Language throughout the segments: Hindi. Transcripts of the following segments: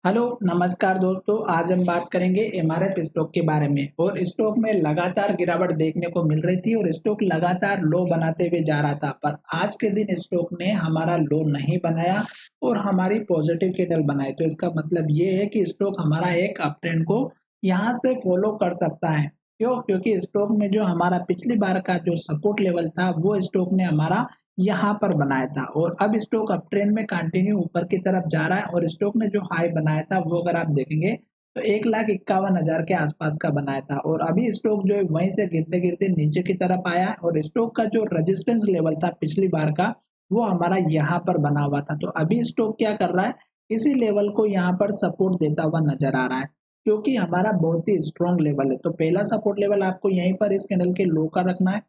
हेलो नमस्कार दोस्तों। आज हम बात करेंगे एमआरएफ स्टॉक के बारे में। और स्टॉक में लगातार गिरावट देखने को मिल रही थी और स्टॉक लगातार लो बनाते हुए जा रहा था, पर आज के दिन स्टॉक ने हमारा लो नहीं बनाया और हमारी पॉजिटिव कैंडल बनाई। तो इसका मतलब ये है कि स्टॉक हमारा एक अप ट्रेंड को यहाँ से फॉलो कर सकता है। क्यों? क्योंकि स्टॉक में जो हमारा पिछली बार का जो सपोर्ट लेवल था वो स्टॉक ने हमारा यहाँ पर बनाया था और अब स्टॉक अप ट्रेंड में कंटिन्यू ऊपर की तरफ जा रहा है। और स्टॉक ने जो हाई बनाया था वो अगर आप देखेंगे तो 1,51,000 के आसपास का बनाया था और अभी स्टॉक जो है वहीं से गिरते गिरते नीचे की तरफ आया है। और स्टॉक का जो रेजिस्टेंस लेवल था पिछली बार का वो हमारा यहाँ पर बना हुआ था। तो अभी स्टॉक क्या कर रहा है, इसी लेवल को यहाँ पर सपोर्ट देता हुआ नजर आ रहा है, क्योंकि हमारा बहुत ही स्ट्रॉन्ग लेवल है। तो पहला सपोर्ट लेवल आपको यहीं पर इस कैंडल के लो का रखना है,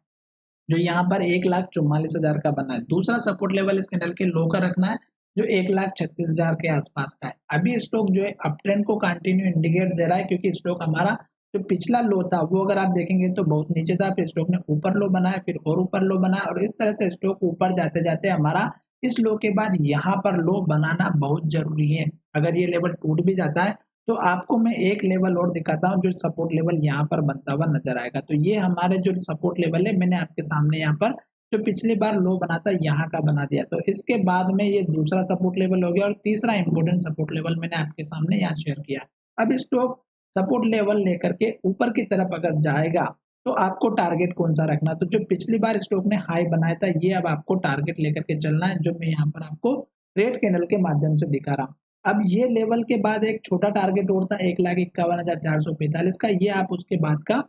जो यहाँ पर 1,44,000 का बना है। दूसरा सपोर्ट लेवल इस कैंडल के लो का रखना है, जो 1,36,000 के आसपास का है। अभी स्टॉक जो है अप ट्रेंड को कंटिन्यू इंडिकेट दे रहा है, क्योंकि स्टॉक हमारा जो पिछला लो था वो अगर आप देखेंगे तो बहुत नीचे था, फिर स्टॉक ने ऊपर लो बनाया, फिर और ऊपर लो बनाया और इस तरह से स्टॉक ऊपर जाते जाते हमारा इस लो के बाद यहाँ पर लो बनाना बहुत जरूरी है। अगर ये लेवल टूट भी जाता है तो आपको मैं एक लेवल और दिखाता हूँ, जो सपोर्ट लेवल यहाँ पर बनता हुआ नजर आएगा। तो ये हमारे जो सपोर्ट लेवल है मैंने आपके सामने यहाँ पर जो पिछली बार लो बना था यहाँ का बना दिया। तो इसके बाद में ये दूसरा सपोर्ट लेवल हो गया और तीसरा इंपोर्टेंट सपोर्ट लेवल मैंने आपके सामने यहाँ शेयर किया। अब स्टॉक सपोर्ट लेवल लेकर के ऊपर की तरफ अगर जाएगा तो आपको टारगेट कौन सा रखना है? तो जो पिछली बार स्टॉक ने हाई बनाया था ये अब आपको टारगेट लेकर के चलना है, जो मैं यहाँ पर आपको रेड कैंडल के माध्यम से दिखा रहा हूँ। अब ये लेवल के बाद एक छोटा टारगेट और था 1,51,445 का, ये आप उसके बाद का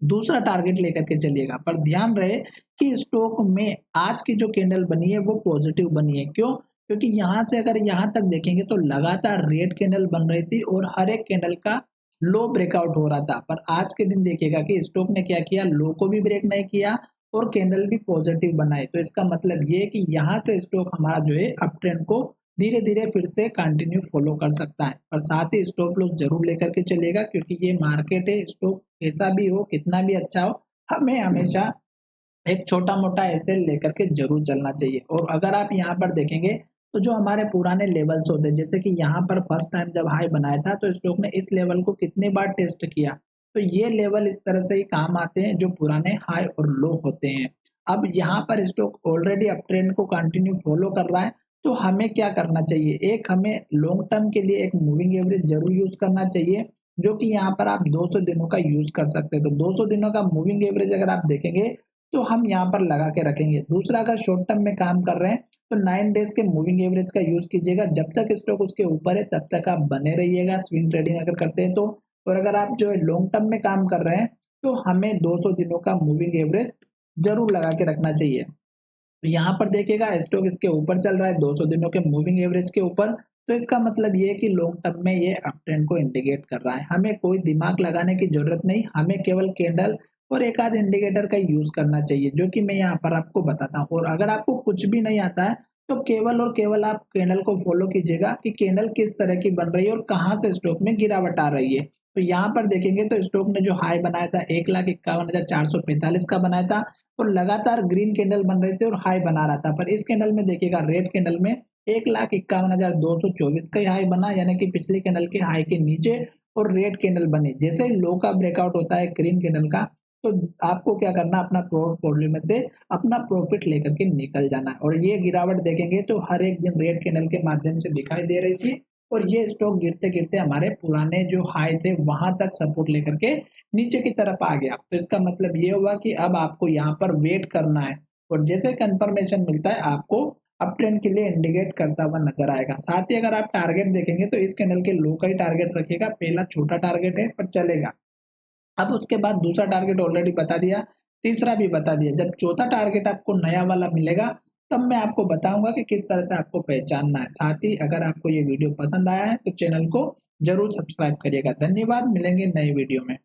दूसरा टारगेट लेकर के चलिएगा। पर ध्यान रहे कि स्टॉक में आज की जो कैंडल बनी है वो पॉजिटिव बनी है। क्यों? क्योंकि यहाँ से अगर यहाँ तक देखेंगे तो लगातार रेड कैंडल बन रही थी और हर एक कैंडल का लो ब्रेकआउट हो रहा था। पर आज के दिन देखिएगा कि स्टॉक ने क्या किया, लो को भी ब्रेक नहीं किया और कैंडल भी पॉजिटिव बनाए। तो इसका मतलब ये है कि यहाँ से स्टॉक हमारा जो है अप ट्रेंड को धीरे धीरे फिर से कंटिन्यू फॉलो कर सकता है। और साथ ही स्टॉप लॉस जरूर लेकर के चलेगा, क्योंकि ये मार्केट है। स्टॉक कैसा भी हो, कितना भी अच्छा हो, हमें हमेशा एक छोटा मोटा एसेट लेकर के जरूर चलना चाहिए। और अगर आप यहाँ पर देखेंगे तो जो हमारे पुराने लेवल्स होते हैं, जैसे कि यहाँ पर फर्स्ट टाइम जब हाई बनाया था तो स्टॉक ने इस लेवल को कितनी बार टेस्ट किया, तो ये लेवल इस तरह से ही काम आते हैं जो पुराने हाई और लो होते हैं। अब यहाँ पर स्टॉक ऑलरेडी अप ट्रेंड को कंटिन्यू फॉलो कर रहा है, तो हमें क्या करना चाहिए, एक हमें लॉन्ग टर्म के लिए एक मूविंग एवरेज जरूर यूज करना चाहिए, जो कि यहाँ पर आप 200 दिनों का यूज कर सकते हैं। तो 200 दिनों का मूविंग एवरेज अगर आप देखेंगे तो हम यहाँ पर लगा के रखेंगे। दूसरा, अगर शॉर्ट टर्म में काम कर रहे हैं तो 9 डेज के मूविंग एवरेज का यूज कीजिएगा। जब तक स्टॉक उसके ऊपर है तब तक आप बने रहिएगा स्विंग ट्रेडिंग अगर करते हैं तो। और अगर आप जो है लॉन्ग टर्म में काम कर रहे हैं तो हमें 200 दिनों का मूविंग एवरेज जरूर लगा के रखना चाहिए। तो यहाँ पर देखिएगा स्टॉक इसके ऊपर चल रहा है 200 दिनों के मूविंग एवरेज के ऊपर। तो इसका मतलब ये है कि लॉन्ग टर्म में ये अप ट्रेंड को इंडिकेट कर रहा है। हमें कोई दिमाग लगाने की जरूरत नहीं, हमें केवल कैंडल और एक आध इंडिकेटर का यूज करना चाहिए, जो कि मैं यहाँ पर आपको बताता हूँ। और अगर आपको कुछ भी नहीं आता है तो केवल और केवल आप कैंडल को फॉलो कीजिएगा कि कैंडल किस तरह की बन रही है और कहाँ से स्टॉक में गिरावट आ रही है। तो यहाँ पर देखेंगे तो स्टॉक ने जो हाई बनाया था 1,51,445 का बनाया था और लगातार ग्रीन कैंडल बन रही थी और हाई बना रहा था। पर इस कैंडल में देखिएगा रेड कैंडल में 1,51,224 का ही हाई बना, यानी कि पिछले कैंडल के हाई के नीचे और रेड कैंडल बने। जैसे ही लो का ब्रेकआउट होता है ग्रीन कैंडल का, तो आपको क्या करना, अपना पोर्टफोलियो में से अपना प्रॉफिट लेकर के निकल जाना है। और ये गिरावट देखेंगे तो हर एक दिन रेड कैंडल के माध्यम से दिखाई दे रही थी और ये स्टॉक गिरते गिरते हमारे पुराने जो हाई थे वहां तक सपोर्ट लेकर के नीचे की तरफ आ गया। तो इसका मतलब ये हुआ कि अब आपको यहाँ पर वेट करना है और जैसे कंफर्मेशन मिलता है आपको अप ट्रेंड के लिए इंडिकेट करता हुआ नजर आएगा। साथ ही अगर आप टारगेट देखेंगे तो इस कैंडल के लो का ही टारगेट रखिएगा। पहला छोटा टारगेट है पर चलेगा। अब उसके बाद दूसरा टारगेट ऑलरेडी बता दिया, तीसरा भी बता दिया। जब चौथा टारगेट आपको नया वाला मिलेगा तब मैं आपको बताऊंगा कि किस तरह से आपको पहचानना है। साथ ही अगर आपको ये वीडियो पसंद आया है तो चैनल को जरूर सब्सक्राइब करिएगा। धन्यवाद, मिलेंगे नए वीडियो में।